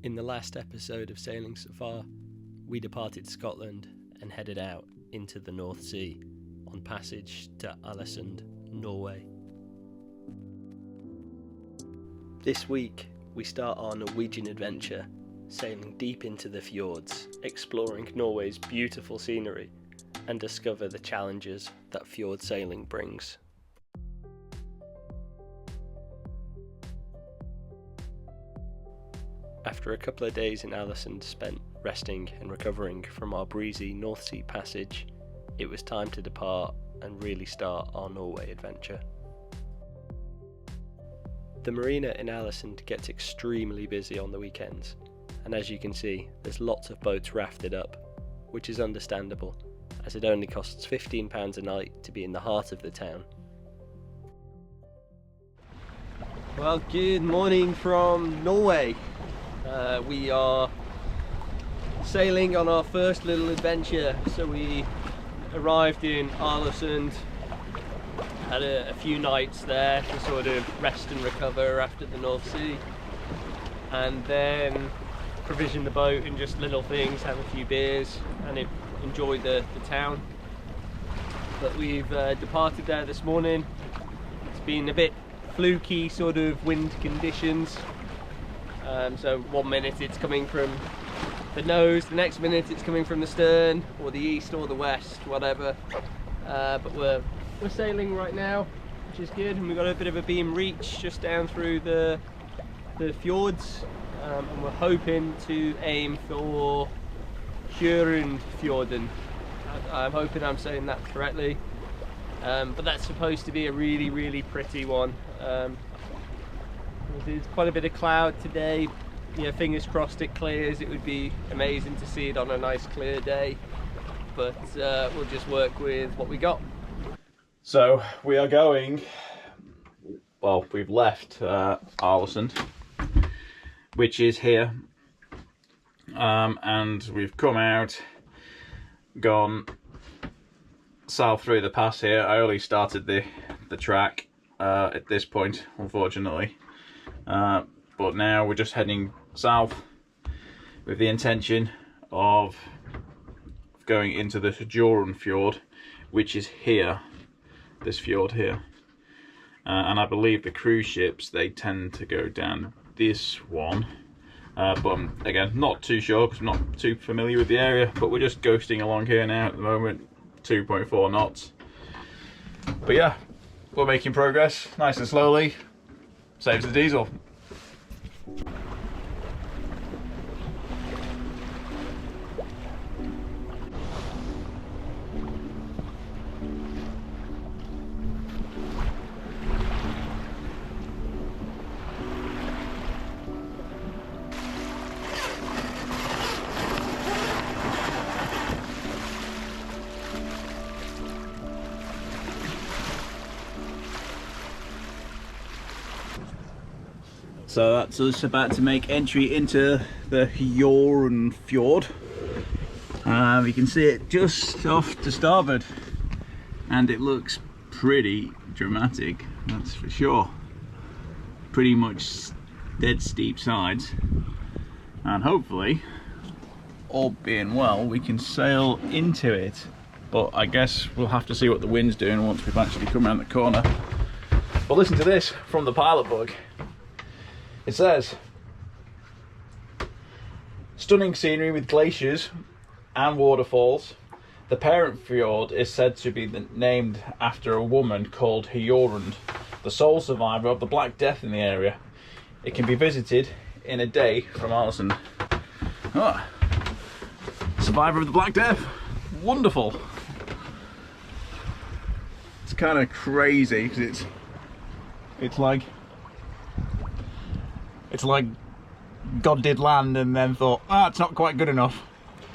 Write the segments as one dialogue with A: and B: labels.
A: In the last episode of Sailing Safar, we departed Scotland and headed out into the North Sea on passage to Ålesund, Norway. This week, we start our Norwegian adventure, sailing deep into the fjords, exploring Norway's beautiful scenery, and discover the challenges that fjord sailing brings. After a couple of days in Ålesund spent resting and recovering from our breezy North Sea passage, it was time to depart and really start our Norway adventure. The marina in Ålesund gets extremely busy on the weekends, and as you can see, there's lots of boats rafted up, which is understandable, as it only costs £15 a night to be in the heart of the town. Well, good morning from Norway. We are sailing on our first little adventure. So we arrived in Ålesund, had a few nights there to sort of rest and recover after the North Sea, and then provision the boat and just little things, have a few beers and enjoy the town. But we've departed there this morning. It's been a bit fluky sort of wind conditions. So one minute it's coming from the nose, the next minute it's coming from the stern, or the east or the west, whatever. But we're sailing right now, which is good, and we've got a bit of a beam reach just down through the fjords, and we're hoping to aim for Hyurundfjorden. I'm hoping I'm saying that correctly, but that's supposed to be a really pretty one. There's quite a bit of cloud today. You know, fingers crossed it clears. It would be amazing to see it on a nice clear day, but we'll just work with what we got.
B: So we are going, well, we've left Ålesund, which is here, and we've come out, gone south through the pass here. I only started the track at this point, unfortunately. But now we're just heading south with the intention of going into the Hjørundfjord, which is here, this fjord here. And I believe the cruise ships, they tend to go down this one. But I'm, again, not too sure because I'm not too familiar with the area, but we're just ghosting along here now at the moment, 2.4 knots. But yeah, we're making progress, nice and slowly, saves the diesel. So that's us about to make entry into the Hjørundfjord. You can see it just off to starboard, and it looks pretty dramatic, that's for sure. Pretty much dead steep sides, and hopefully, all being well, we can sail into it. But I guess we'll have to see what the wind's doing once we've actually come around the corner. But listen to this from the pilot book. It says, stunning scenery with glaciers and waterfalls. The parent fjord is said to be named after a woman called Hjørund, the sole survivor of the Black Death in the area. It can be visited in a day from Ålesund. Oh, survivor of the Black Death, wonderful. It's kind of crazy because it's like God did land and then thought, it's not quite good enough.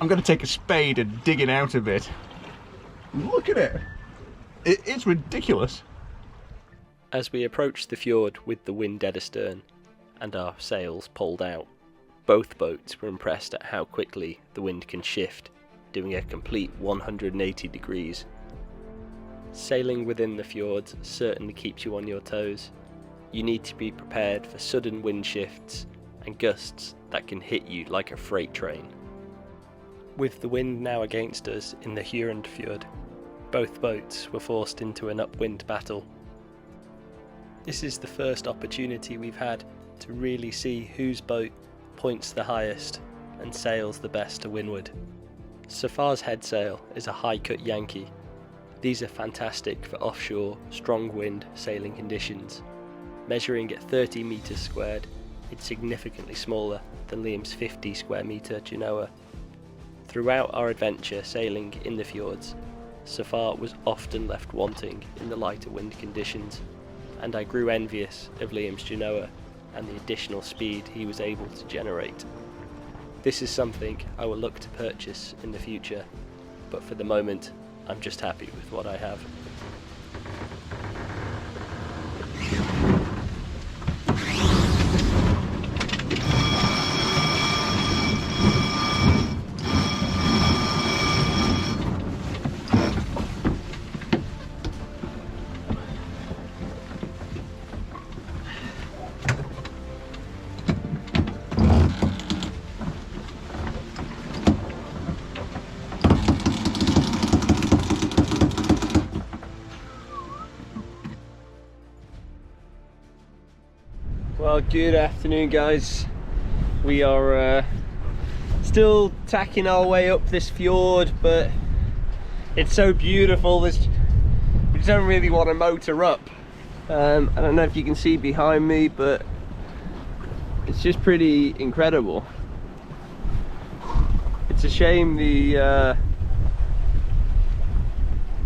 B: I'm going to take a spade and dig it out a bit. Look at it. It's ridiculous.
A: As we approached the fjord with the wind dead astern and our sails pulled out, both boats were impressed at how quickly the wind can shift, doing a complete 180 degrees. Sailing within the fjords certainly keeps you on your toes. You need to be prepared for sudden wind shifts and gusts that can hit you like a freight train. With the wind now against us in the Hyurundfjord, both boats were forced into an upwind battle. This is the first opportunity we've had to really see whose boat points the highest and sails the best to windward. Safar's head sail is a high-cut Yankee. These are fantastic for offshore, strong wind sailing conditions. Measuring at 30 metres squared, it's significantly smaller than Liam's 50 square metre Genoa. Throughout our adventure sailing in the fjords, Safar was often left wanting in the lighter wind conditions, and I grew envious of Liam's Genoa and the additional speed he was able to generate. This is something I will look to purchase in the future, but for the moment I'm just happy with what I have. Well, good afternoon guys. We are still tacking our way up this fjord, but it's so beautiful, we don't really want to motor up. I don't know if you can see behind me, but it's just pretty incredible. It's a shame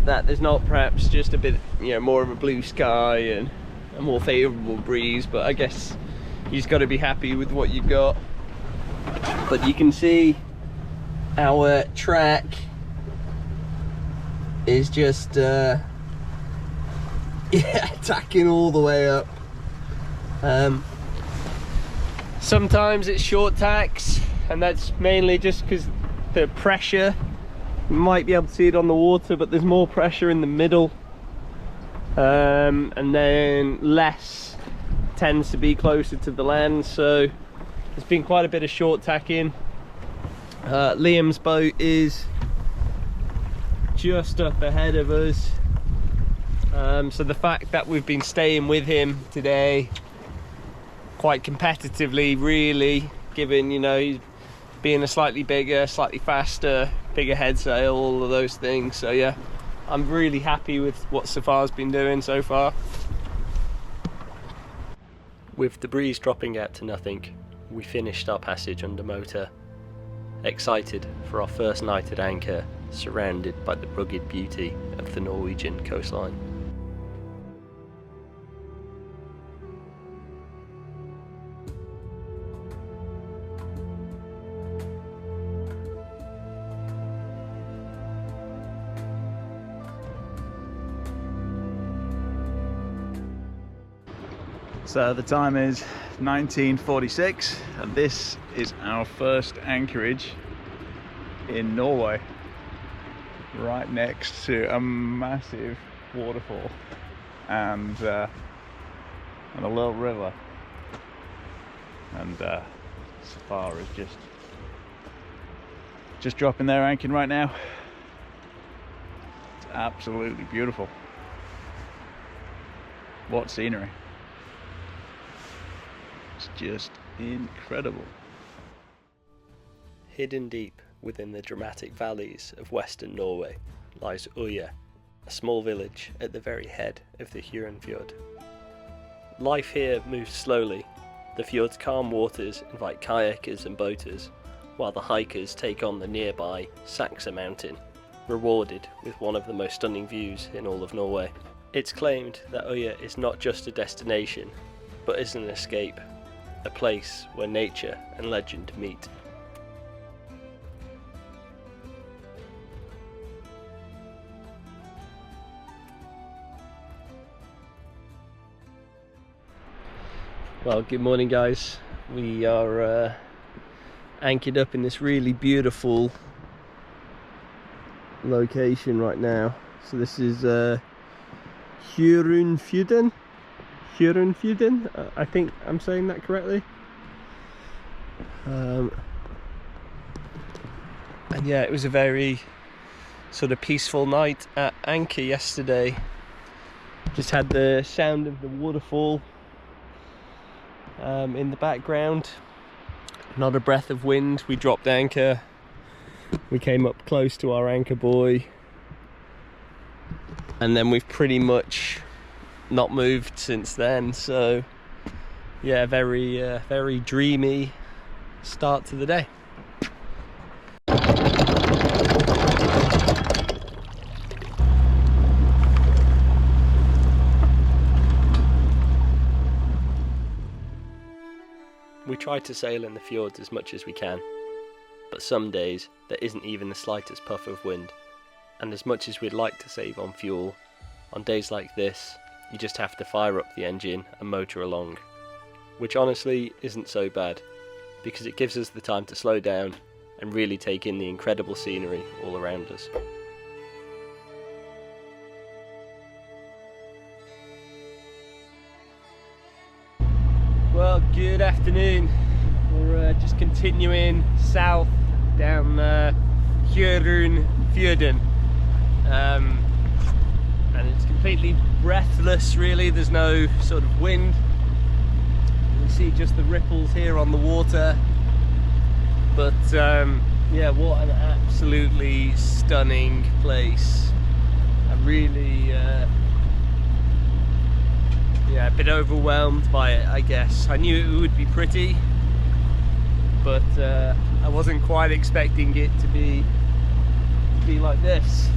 A: that there's not perhaps just a bit, more of a blue sky and a more favourable breeze, but I guess you just got to be happy with what you've got. But you can see our track is just tacking all the way up. Sometimes it's short tacks, and that's mainly just because the pressure, you might be able to see it on the water, but there's more pressure in the middle. And then less tends to be closer to the land, so there's been quite a bit of short tacking. Liam's boat is just up ahead of us, so the fact that we've been staying with him today quite competitively, really, given he's being a slightly bigger, slightly faster, bigger head sail, all of those things. So yeah, I'm really happy with what Safar's been doing so far. With the breeze dropping out to nothing, we finished our passage under motor, excited for our first night at anchor, surrounded by the rugged beauty of the Norwegian coastline.
B: So the time is 1946 and this is our first anchorage in Norway, right next to a massive waterfall and a little river, and Safar is just dropping their anchor right now. It's absolutely beautiful. What scenery. It's just incredible.
A: Hidden deep within the dramatic valleys of western Norway lies Urke, a small village at the very head of the Hjørundfjorden. Life here moves slowly. The fjord's calm waters invite kayakers and boaters, while the hikers take on the nearby Saksa mountain, rewarded with one of the most stunning views in all of Norway. It's claimed that Urke is not just a destination, but is an escape, a place where nature and legend meet. Well, good morning guys. We are anchored up in this really beautiful location right now. So this is Hjørundfjorden. I think I'm saying that correctly. And yeah, it was a very sort of peaceful night at anchor yesterday. Just had the sound of the waterfall in the background. Not a breath of wind. We dropped anchor. We came up close to our anchor buoy. And then we've pretty much not moved since then. So yeah, very dreamy start to the day. We try to sail in the fjords as much as we can, but some days there isn't even the slightest puff of wind, and as much as we'd like to save on fuel, on days like this you just have to fire up the engine and motor along, which honestly isn't so bad, because it gives us the time to slow down and really take in the incredible scenery all around us. Well, good afternoon. We're just continuing south down Hyurundfjorden, and it's completely breathless really. There's no sort of wind. You can see just the ripples here on the water, but yeah, what an absolutely stunning place. I'm really yeah, a bit overwhelmed by it, I guess. I knew it would be pretty, but I wasn't quite expecting it to be like this.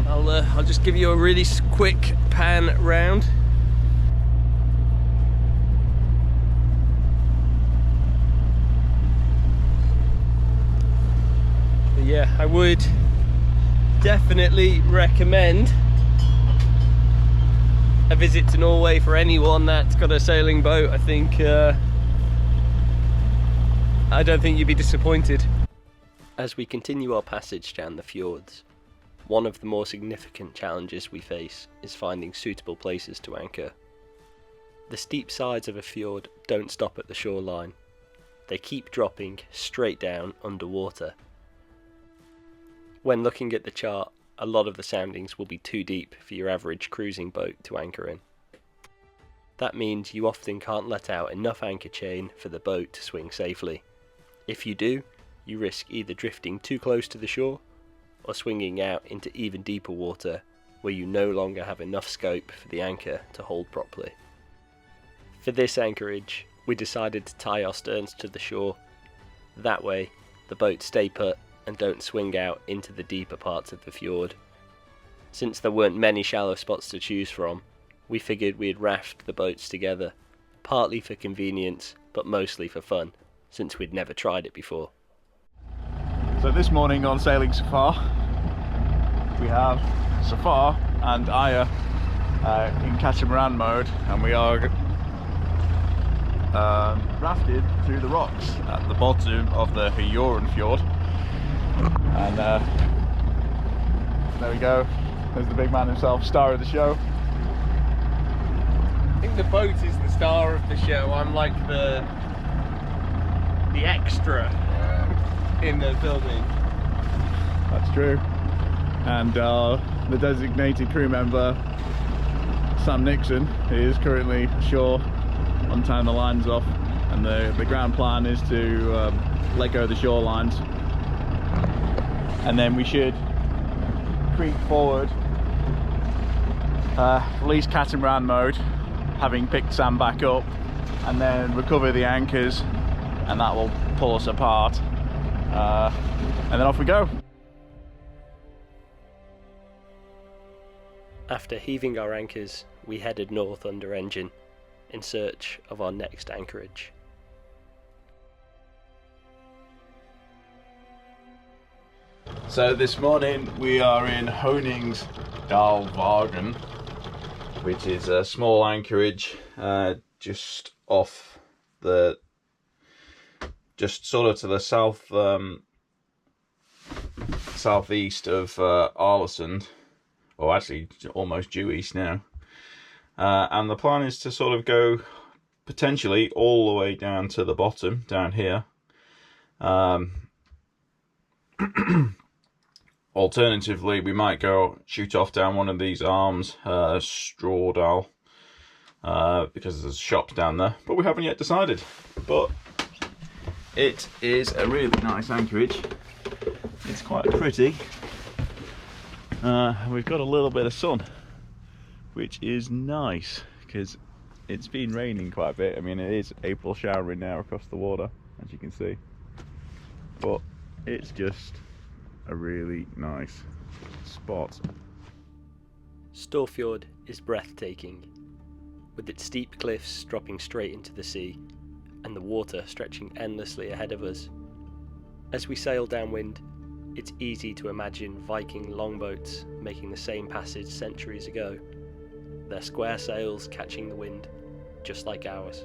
A: I'll just give you a really quick pan round. But yeah, I would definitely recommend a visit to Norway for anyone that's got a sailing boat. I think I don't think you'd be disappointed. As we continue our passage down the fjords, one of the more significant challenges we face is finding suitable places to anchor. The steep sides of a fjord don't stop at the shoreline. They keep dropping straight down underwater. When looking at the chart, a lot of the soundings will be too deep for your average cruising boat to anchor in. That means you often can't let out enough anchor chain for the boat to swing safely. If you do, you risk either drifting too close to the shore or swinging out into even deeper water where you no longer have enough scope for the anchor to hold properly. For this anchorage, we decided to tie our sterns to the shore. That way, the boats stay put and don't swing out into the deeper parts of the fjord. Since there weren't many shallow spots to choose from, we figured we'd raft the boats together, partly for convenience, but mostly for fun, since we'd never tried it before.
B: So this morning on Sailing Safar, we have Safar and Aya in catamaran mode, and we are rafted through the rocks at the bottom of the Hjørundfjord. And there we go, there's the big man himself, star of the show.
A: I think the boat is the star of the show. I'm like the extra in the filming.
B: That's true. And the designated crew member, Sam Nixon, is currently ashore untying the lines off, and the grand plan is to let go of the shore lines, and then we should creep forward, release catamaran mode, having picked Sam back up, and then recover the anchors, and that will pull us apart, and then off we go.
A: After heaving our anchors, we headed north under engine in search of our next anchorage.
B: So this morning we are in Hyurundfjorden, which is a small anchorage just off the, just sort of to the southeast of Ålesund, or actually almost due east now. And the plan is to sort of go potentially all the way down to the bottom, down here, Alternatively, we might go shoot off down one of these arms, Strawdal, because there's shops down there, but we haven't yet decided. But it is a really nice anchorage. It's quite pretty. We've got a little bit of sun, which is nice because it's been raining quite a bit. I mean, it is April showering now across the water, as you can see, but it's just a really nice spot.
A: Storfjord is breathtaking, with its steep cliffs dropping straight into the sea and the water stretching endlessly ahead of us. As we sail downwind, it's easy to imagine Viking longboats making the same passage centuries ago, their square sails catching the wind, just like ours.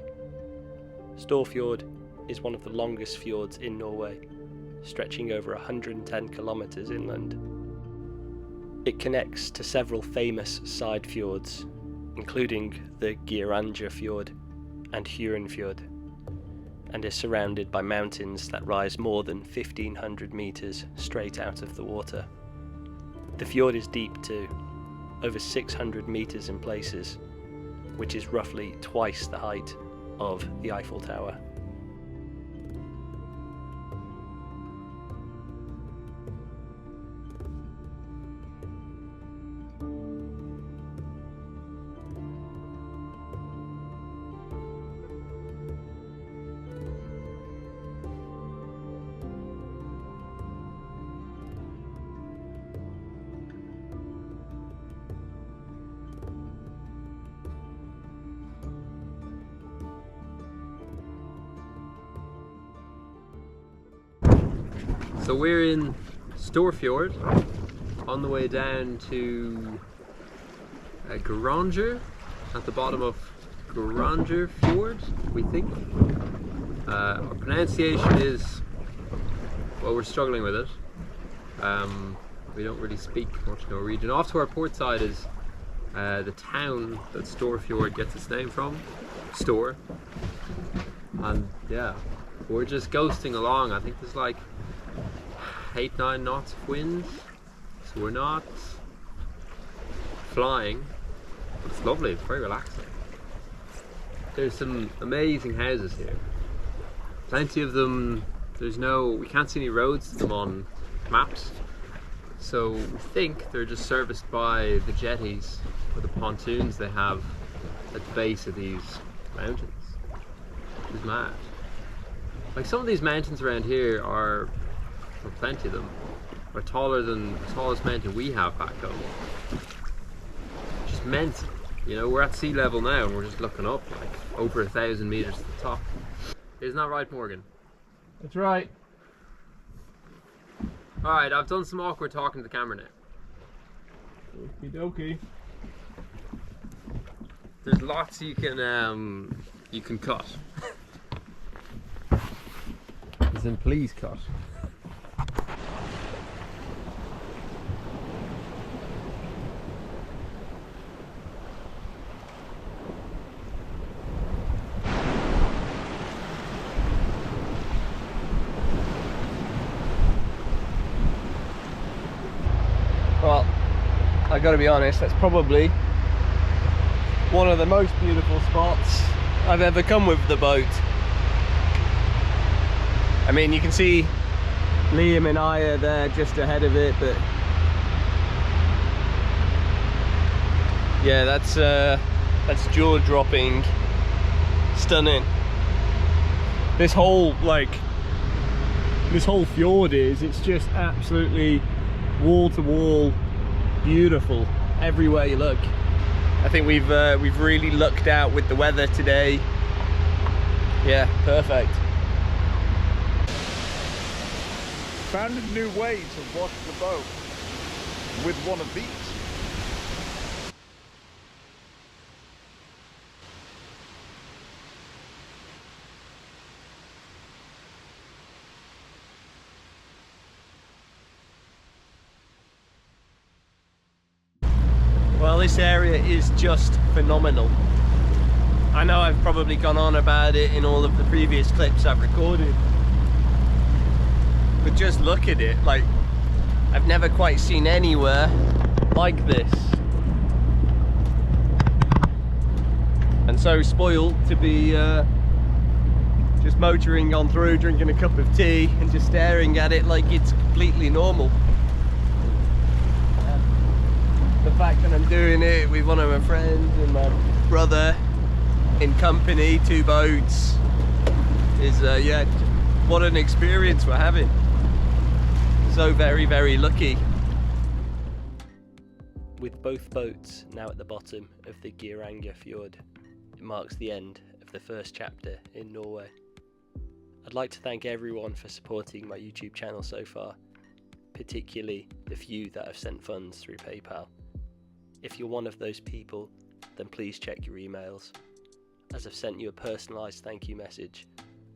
A: Storfjord is one of the longest fjords in Norway, stretching over 110 kilometres inland. It connects to several famous side fjords, including the Geirangerfjord and Hyurundfjorden, and is surrounded by mountains that rise more than 1,500 metres straight out of the water. The fjord is deep too, over 600 metres in places, which is roughly twice the height of the Eiffel Tower.
C: So we're in Storfjord, on the way down to Geiranger, at the bottom of Geirangerfjord, we think. Our pronunciation is, well, we're struggling with it. We don't really speak much Norwegian. Off to our port side is the town that Storfjord gets its name from, Stor. And yeah, we're just ghosting along. I think there's like 8-9 knots of wind, so we're not flying, but it's lovely, it's very relaxing. There's some amazing houses here, plenty of them. We can't see any roads to them on maps, so we think they're just serviced by the jetties or the pontoons they have at the base of these mountains, which is mad. Like, some of these mountains around here are, or plenty of them, are taller than the tallest mountain we have back home. Just mental. You know, we're at sea level now and we're just looking up like over 1,000 meters to the top. Isn't that right, Morgan?
A: That's right.
C: Alright, I've done some awkward talking to the camera now.
A: Okie dokie.
C: There's lots you can cut. As in, please cut.
A: Well, I gotta be honest, that's probably one of the most beautiful spots I've ever come with the boat. I mean, you can see Liam and I are there just ahead of it, but yeah, that's jaw-dropping, stunning. This whole fjord it's just absolutely wall-to-wall beautiful everywhere you look. I think we've really lucked out with the weather today. Yeah, perfect.
B: Found a new way to wash the boat with one of these.
A: Well, this area is just phenomenal. I know I've probably gone on about it in all of the previous clips I've recorded, but just look at it. Like, I've never quite seen anywhere like this. And so spoiled to be just motoring on through, drinking a cup of tea and just staring at it like it's completely normal. The fact that I'm doing it with one of my friends and my brother in company, 2 boats, is yeah, what an experience we're having. So very, very lucky. With both boats now at the bottom of the Geirangerfjord, it marks the end of the first chapter in Norway. I'd like to thank everyone for supporting my YouTube channel so far, particularly the few that have sent funds through PayPal. If you're one of those people, then please check your emails, as I've sent you a personalised thank you message,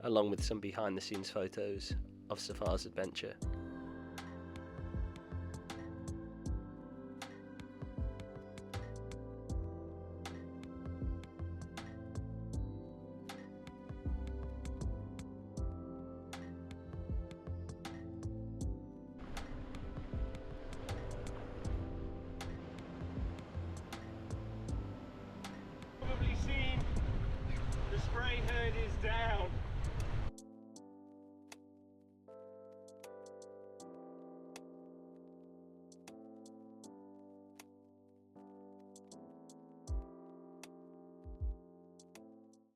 A: along with some behind the scenes photos of Safar's adventure.